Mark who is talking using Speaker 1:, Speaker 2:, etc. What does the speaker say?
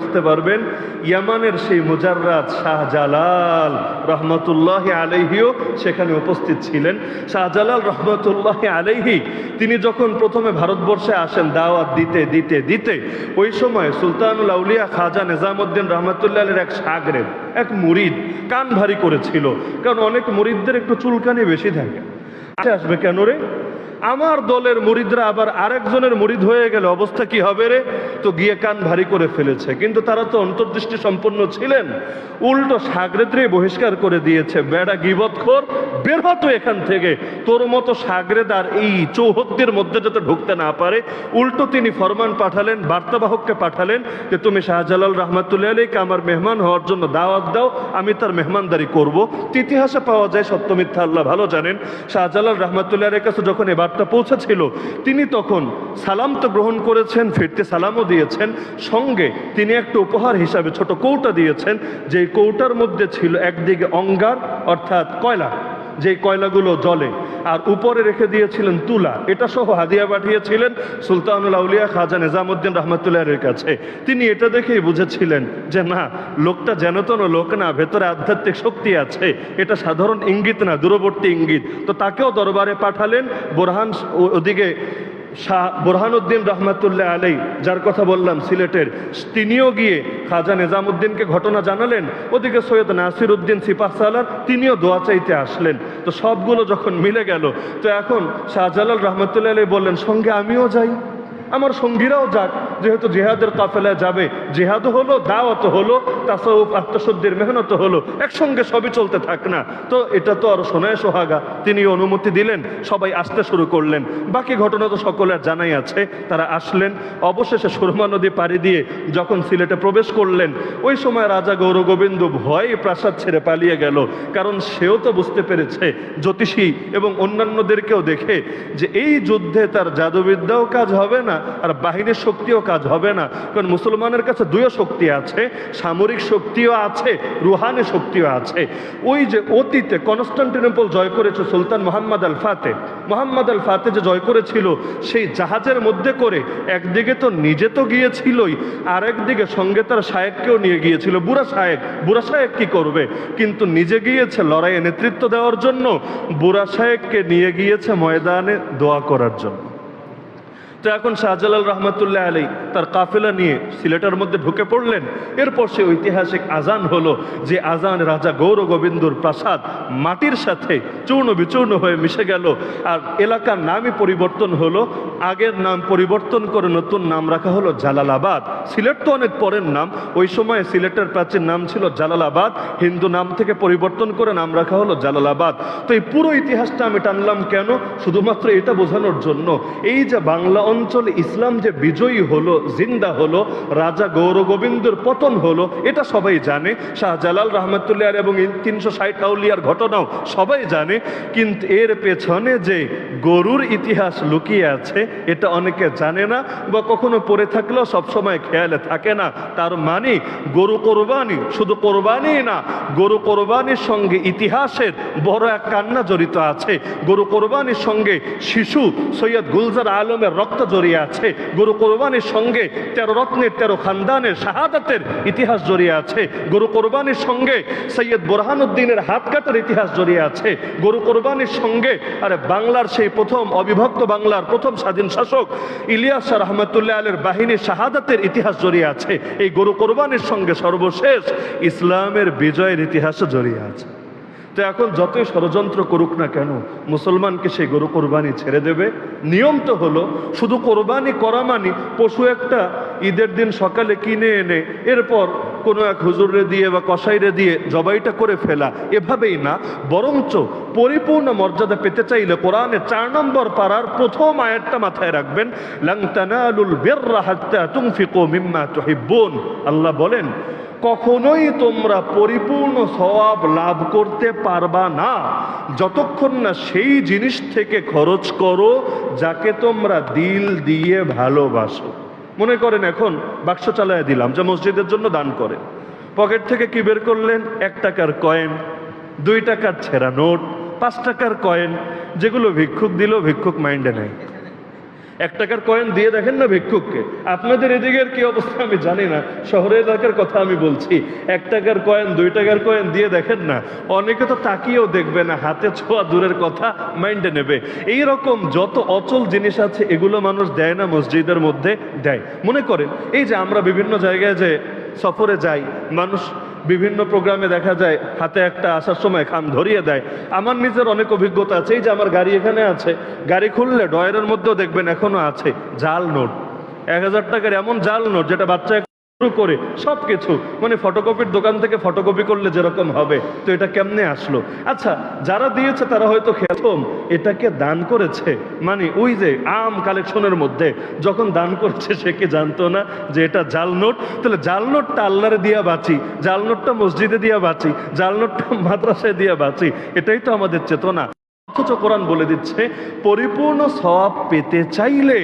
Speaker 1: বুঝতে পারবেন ইয়ামানের সেই মুজাররাদ শাহজালাল রহমতুল্লাহি আলাইহিও সেখানে উপস্থিত ছিলেন। শাহজালাল রহমতুল্লাহি আলাইহি তিনি যখন প্রথমে ভারতবর্ষে আসেন দাওয়াত দিতে দিতে দিতে ওই সময় সুলতানুল আউলিয়া খাজা নিজামুদ্দিন রহমতুল্লাহ আলাইহির এক শাগরেদ, এক মুরিদ কান ভারী করেছিল, কারণ অনেক মুরিদদের একটু চুলকানি বেশি থাকে। আসবে কেন রে, আমার দলের মুরিদরা আবার আরেকজনের মুরিদ হয়ে গেলে অবস্থা কি হবে রে, তো গিয়ে কান ভারী করে ফেলেছে। কিন্তু তারা তো অন্তর্দৃষ্টি সম্পন্ন ছিলেন, উল্টো সাগরেদরে বহিষ্কার করে দিয়েছে, বেড়া গীবতখোর বের হতো এখান থেকে, তোর মতো সাগরেদ আর এই চৌহদ্দির মধ্যে যাতে ঢুকতে না পারে। উল্টো তিনি ফরমান পাঠালেন, বার্তাবাহককে পাঠালেন যে তুমি শাহজালাল রহমতুল্লাহ আলাইহিকে আমার মেহমান হওয়ার জন্য দাওয়াত দাও, আমি তার মেহমানদারি করব। ইতিহাসে পাওয়া যায়, সত্য মিথ্যা আল্লাহ ভালো জানেন, শাহজালাল রহমতুল্লাহ আলাইহির কাছে যখন এই বার্তা পৌঁছেছিল তিনি তখন সালাম তো গ্রহণ করেছেন, ফিরতে সালামও দিয়েছেন, সঙ্গে তিনি একটা উপহার হিসাবে ছোট কৌটা দিয়েছেন, যে কৌটার মধ্যে ছিল একদিকে অঙ্গার অর্থাৎ কয়লা, যে কয়লাগুলো জ্বলে, আর উপরে রেখে দিয়েছিলেন তুলা। এটা সহ হাদিয়া পাঠিয়েছিলেন সুলতানুল আউলিয়া খাজা নিজামুদ্দিন রহমতুল্লাহের কাছে। তিনি এটা দেখেই বুঝেছিলেন যে না, লোকটা যেন তেন লোক না, ভেতরে আধ্যাত্মিক শক্তি আছে, এটা সাধারণ ইঙ্গিত না, দূরবর্তী ইঙ্গিত। তো তাকেও দরবারে পাঠালেন। বোরহান ওদিকে শাহ বোরহানুদ্দিন রহমতুল্লাহ আলাই, যার কথা বললাম সিলেটের, তিনিও গিয়ে খাজা নিজামুদ্দিনকে ঘটনা জানালেন। ওদিকে সৈয়দ নাসির উদ্দিন সিপাহসালার তিনিও দোয়া চাইতে আসলেন। তো সবগুলো যখন মিলে গেল, তো এখন শাহজালাল রহমতুল্লাহ আলাই বললেন সঙ্গে আমিও যাই, আমার সঙ্গীরাও যাক, যেহেতু জিহাদের কাফেলায় যাবে, জিহাদও হলো, দাওয়াত হলো, তাসাউফ আত্মশুদ্ধির মেহনত হলো, একসঙ্গে সবই চলতে থাক না। তো এটা তো আরো শোনায় সোহাগা, তিনি অনুমতি দিলেন, সবাই আসতে শুরু করলেন। বাকি ঘটনা তো সকলের জানাই আছে। তারা আসলেন, অবশেষে সুরমা নদী পাড়ি দিয়ে যখন সিলেটে প্রবেশ করলেন, ওই সময় রাজা গৌরগোবিন্দ ভয়ে প্রাসাদ ছেড়ে পালিয়ে গেল, কারণ সেও তো বুঝতে পেরেছে জ্যোতিষী এবং অন্যান্যদেরকেও দেখে যে এই যুদ্ধে তার জাদুবিদ্যাও কাজ হবে না, আর বাহিনীর শক্তিও কাজ হবে না। কারণ মুসলমানের কাছে দুইও শক্তি আছে, সামরিক শক্তিও আছে, রুহানি শক্তিও আছে। ওই যে অতীতে কনস্টান্টিনোপল জয় করেছে সুলতান মোহাম্মদ আল ফাতে, মোহাম্মদ আল ফাতে যে জয় করেছিল, সেই জাহাজের মধ্যে করে একদিকে তো নিজে তো গিয়েছিলই, আর একদিকে সঙ্গে তার শায়েককেও নিয়ে গিয়েছিল। বুড়া শায়েক কি করবে, কিন্তু নিজে গিয়েছে লড়াইয়ে নেতৃত্ব দেওয়ার জন্য, বুড়া শায়েককে নিয়ে গিয়েছে ময়দানে দোয়া করার জন্য। তো এখন শাহজালাল রহমতুল্লাহ আলাই তার কাফেলা নিয়ে সিলেটের মধ্যে ঢুকে পড়লেন। এরপর সে ঐতিহাসিক আজান হলো, যে আজান রাজা গৌরগোবিন্দর প্রাসাদ মাটির সাথে চূর্ণ বিচূর্ণ হয়ে মিশে গেল, আর এলাকার নামই পরিবর্তন হলো। আগের নাম পরিবর্তন করে নতুন নাম রাখা হলো জালালাবাদ। সিলেট তো অনেক পরের নাম, ওই সময় সিলেটের প্রাচীন নাম ছিল জালালাবাদ, হিন্দু নাম থেকে পরিবর্তন করে নাম রাখা হলো জালালাবাদ। তো এই পুরো ইতিহাসটা আমি টানলাম কেন, শুধুমাত্র এটা বোঝানোর জন্য, এই যে বাংলা অঞ্চলে ইসলাম যে বিজয়ী হলো, জিন্দা হলো, রাজা গৌরগোবিন্দর পতন হলো, এটা সবাই জানে। শাহজালাল রহমতুল্লাহ এবং 360 আউলিয়ার ঘটনাও সবাই জানে, কিন্তু এর পেছনে যে গরুর ইতিহাস লুকিয়ে আছে এটা অনেকে জানে না, বা কখনো পড়ে থাকলেও সবসময় খেয়ালে থাকে না। তার মানে গরু কোরবানি শুধু কোরবানি না, গরু কোরবানির সঙ্গে ইতিহাসের বড় এক কান্না জড়িত আছে। গরু কোরবানির সঙ্গে শিশু সৈয়দ গুলজার আলমের রক্ত জড়িয়ে আছে। গরু কোরবানির সঙ্গে 13 রত্নের 13 খানদানের শাহাদাতের ইতিহাস জড়িয়ে আছে। গরু কোরবানির সঙ্গে সৈয়দ বোরহানুদ্দিনের হাত কাটার ইতিহাস জড়িয়ে আছে। গরু কোরবানির সঙ্গে বাংলার সেই প্রথম অবিভক্ত বাংলার প্রথম স্বাধীন শাসক ইলিয়াস শাহ রহমতুল্লাহ আলাইহির বাহিনীর শাহাদাতের ইতিহাস জড়িয়ে আছে। এই গরু কোরবানির সঙ্গে সর্বশেষ ইসলামের বিজয়ের ইতিহাসও জড়িয়ে আছে। তো এখন যতই ষড়যন্ত্র করুক না কেন, মুসলমানকে সেই গরু কোরবানি ছেড়ে দেবে। নিয়ম তো হলো শুধু কোরবানি করা মানে পশু একটা ঈদের দিন সকালে কিনে এনে এরপর কোনো এক হুজুরে দিয়ে বা কসাইরে দিয়ে জবাইটা করে ফেলা, এভাবেই না, বরঞ্চ পরিপূর্ণ মর্যাদা পেতে চাইলে কোরআনে 4 নম্বর পারার প্রথম আয়াতটা মাথায় রাখবেন, লান তানালুল বিররা হাত্তা তুনফিকু মিম্মা তুহিব্বুন। আল্লাহ বলেন কখনোই তোমরা পরিপূর্ণ সওয়াব লাভ করতে পারবা না যতক্ষণ না সেই জিনিস থেকে খরচ করো যাকে তোমরা দিল দিয়ে ভালোবাসো। মনে করেন এখন বাক্স চালায় দিলাম যে মসজিদের জন্য দান করে, পকেট থেকে কি বের করলেন? 1 টাকার কয়েন, 2 টাকার ছেঁড়া নোট, 5 টাকার কয়েন, যেগুলো ভিক্ষুক দিল ভিক্ষুক মাইন্ডে নেয়। 1 টাকার কয়েন দিয়ে দেখেন না ভিক্ষুককে। আপনাদের এদিকের কি অবস্থা আমি জানি না, শহরের এলাকার কথা আমি বলছি। 1 টাকার কয়েন 2 টাকার কয়েন দিয়ে দেখেন না, অনেকে তো তাকিয়েও দেখবে না, হাতে ছোঁয়া দূরের কথা মাইন্ডে নেবে। এইরকম যত অচল জিনিস আছে এগুলো মানুষ দেয় না, মসজিদের মধ্যে দেয়। মনে করেন এই যে আমরা বিভিন্ন জায়গায় যে সফরে যাই, মানুষ বিভিন্ন প্রোগ্রামে দেখা যায় হাতে একটা আসার সময় খাম ধরিয়ে দেয়। আমার নিজের অনেক অভিজ্ঞতা আছে। এই যে আমার গাড়ি এখানে আছে, গাড়ি খুললে ডয়ারের মধ্যেও দেখবেন এখনো আছে জাল নোট, 1000 টাকার এমন জাল নোট যেটা বাচ্চা শুরু করে সব কিছু, মানে ফটোকপির দোকান থেকে ফটোকপি করলে যেরকম হবে। তো এটা কেমনে আসলো? আচ্ছা, যারা দিয়েছে তারা হয়তো খেতম এটাকে দান করেছে, মানে ওই যে আম কালেকশনের মধ্যে যখন দান করছে সে কি জানতো না যে এটা জাল নোট? তাহলে জাল নোটটা আল্লাহরে দিয়া বাঁচি, জাল নোটটা মসজিদে দিয়া বাঁচি, জাল নোটটা মাদ্রাসায় দিয়া বাঁচি, এটাই তো আমাদের চেতনা। অথচ কোরআন বলে দিচ্ছে পরিপূর্ণ সওয়াব পেতে চাইলে